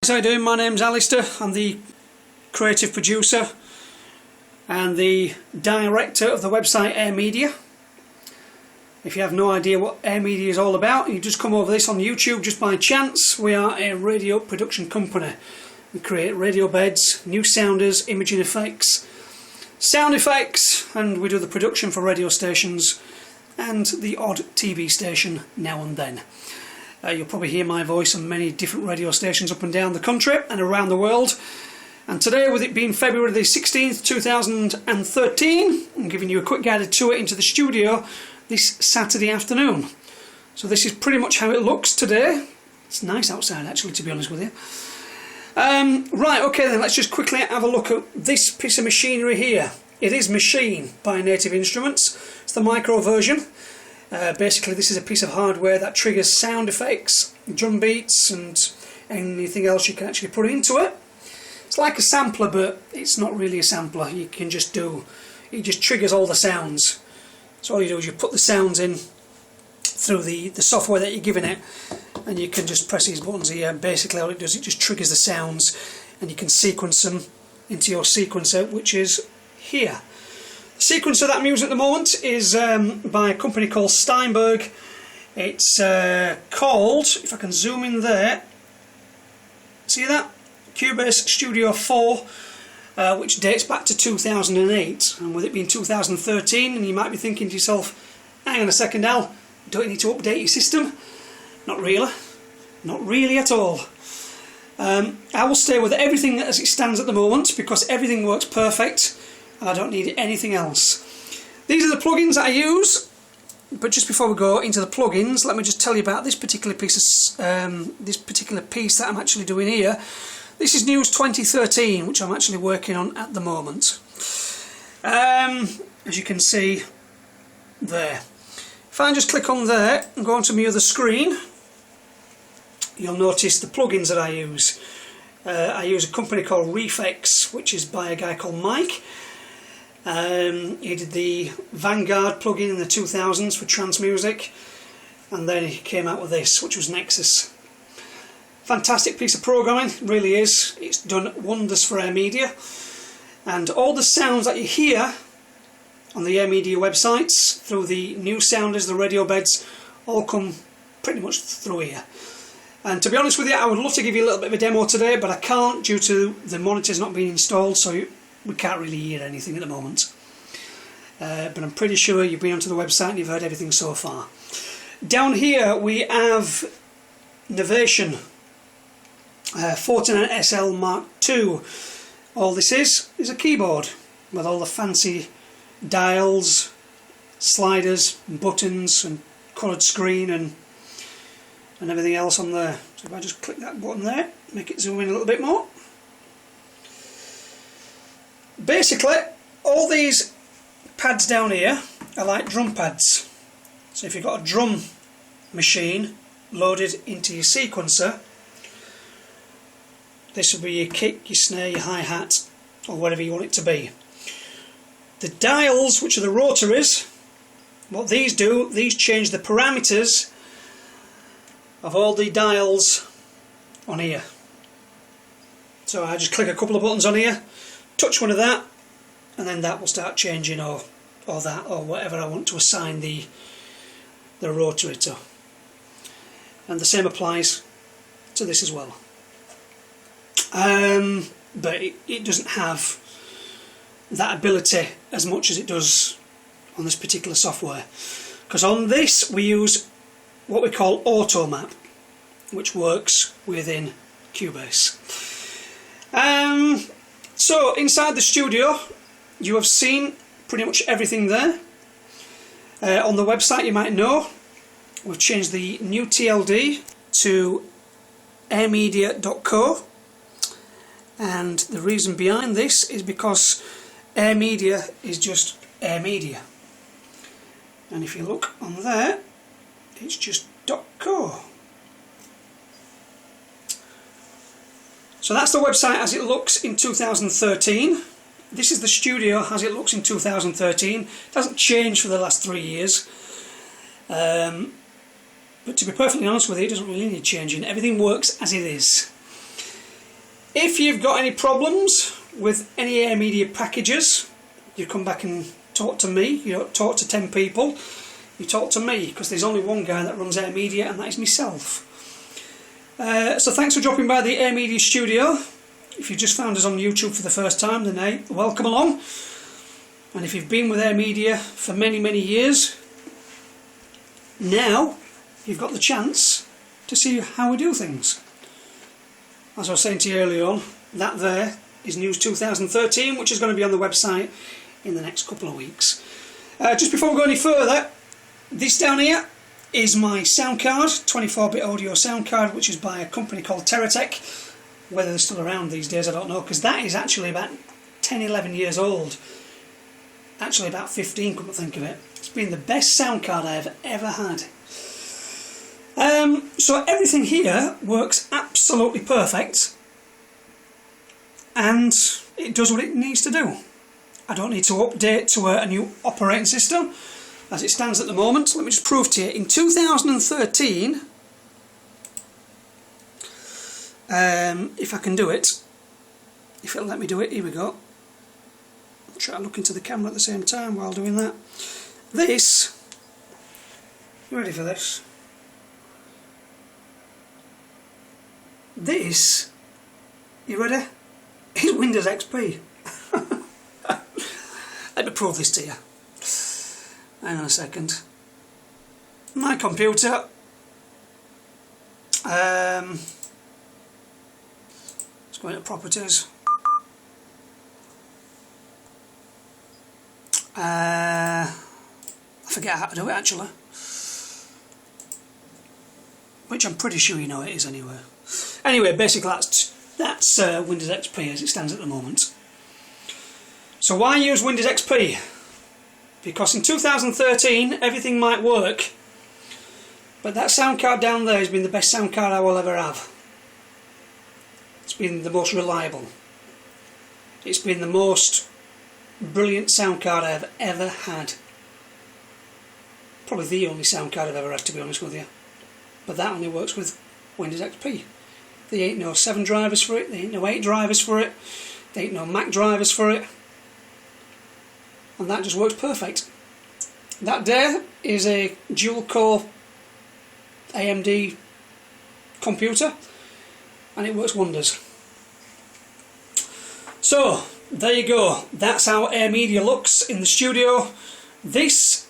How you doing? My name's Alistair. I'm the creative producer and the director of the website Air Media. If you have no idea what Air Media is all about, you just come over this on YouTube just by chance. We are a radio production company. We create radio beds, new sounders, imaging effects, sound effects, and we do the production for radio stations and the odd TV station now and then. You'll probably hear my voice on many different radio stations up and down the country and around the world. And today, with it being February the 16th, 2013, I'm giving you a quick guided tour into the studio this Saturday afternoon. So this is pretty much how it looks today. It's nice outside, actually, to be honest with you. Right, okay then, let's just quickly have a look at this piece of machinery here. It is Machine by Native Instruments. It's the micro version. Basically, this is a piece of hardware that triggers sound effects, drum beats, and anything else you can actually put into it. It's like a sampler, but it's not really a sampler. You can just do, it just triggers all the sounds. So all you do is you put the sounds in through the software that you're giving it, and you can just press these buttons here. Basically, all it does, it just triggers the sounds, and you can sequence them into your sequencer, which is here. The sequencer that I'm using at the moment is by a company called Steinberg. It's called, if I can zoom in there, see that? Cubase Studio 4, which dates back to 2008. And with it being 2013, and you might be thinking to yourself, hang on a second, Al, don't you need to update your system? Not really. Not really at all. I will stay with everything as it stands at the moment because everything works perfect. I don't need anything else. These are the plugins that I use, but just before we go into the plugins, let me just tell you about this particular piece that I'm actually doing here. This is News 2013, which I'm actually working on at the moment. As you can see there. If I just click on there and go onto my other screen, you'll notice the plugins that I use. I use a company called Reflex, which is by a guy called Mike. He did the Vanguard plugin in the 2000s for trance music, and then he came out with this, which was Nexus. Fantastic piece of programming, really is. It's done wonders for Air Media, and all the sounds that you hear on the Air Media websites through the new sounders, the radio beds, all come pretty much through here. And to be honest with you, I would love to give you a little bit of a demo today, but I can't due to the monitors not being installed, so we can't really hear anything at the moment. But I'm pretty sure you've been onto the website and you've heard everything so far. Down here we have Novation 49SL Mark II. All this is a keyboard with all the fancy dials, sliders, and buttons, and coloured screen and everything else on there. So if I just click that button there, make it zoom in a little bit more. Basically, all these pads down here are like drum pads. So if you've got a drum machine loaded into your sequencer, this will be your kick, your snare, your hi-hat, or whatever you want it to be. The dials, which are the rotaries, what these do, these change the parameters of all the dials on here. So I just click a couple of buttons on here, touch one of that, and then that will start changing, or that, or whatever I want to assign the rotary to. And the same applies to this as well. But it doesn't have that ability as much as it does on this particular software. Because on this we use what we call Automap, which works within Cubase. So inside the studio you have seen pretty much everything there. On the website, you might know, we've changed the new TLD to airmedia.co, and the reason behind this is because Air Media is just Air Media, and if you look on there, it's just .co. So that's the website as it looks in 2013. This is the studio as it looks in 2013. It hasn't changed for the last 3 years. But to be perfectly honest with you, it doesn't really need changing. Everything works as it is. If you've got any problems with any Air Media packages, you come back and talk to me. You don't talk to 10 people, you talk to me, because there's only one guy that runs Air Media, and that is myself. So thanks for dropping by the Air Media studio. If you've just found us on YouTube for the first time, then hey, welcome along. And if you've been with Air Media for many, many years, now you've got the chance to see how we do things. As I was saying to you earlier on, that there is News 2013, which is going to be on the website in the next couple of weeks. Just before we go any further, this down here is my sound card, 24-bit audio sound card, which is by a company called Teratech. Whether they're still around these days, I don't know, because that is actually about 10, 11 years old. Actually about 15, come to think of it. It's been the best sound card I have ever had. So everything here works absolutely perfect, and it does what it needs to do. I don't need to update to a new operating system as it stands at the moment. Let me just prove to you. In 2013, if I can do it, if it'll let me do it, here we go. I'll try to look into the camera at the same time while doing that. This, you ready for this? This, you ready? Is Windows XP. Let me prove this to you. Hang on a second. My computer. Let's go into properties. I forget how to do it actually. Which I'm pretty sure you know it is anyway. Anyway, basically that's Windows XP as it stands at the moment. So why use Windows XP? Because in 2013 everything might work, but that sound card down there has been the best sound card I will ever have. It's been the most reliable. It's been the most brilliant sound card I have ever had. Probably the only sound card I've ever had, to be honest with you. But that only works with Windows XP. There ain't no 7 drivers for it, there ain't no 8 drivers for it, there ain't no Mac drivers for it. And that just works perfect. That there is a dual core AMD computer, and it works wonders. So there you go, that's how Air Media looks in the studio. This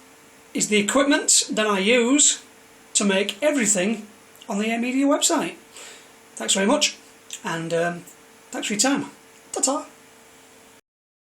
is the equipment that I use to make everything on the Air Media website. Thanks very much, and thanks for your time. Ta-ta.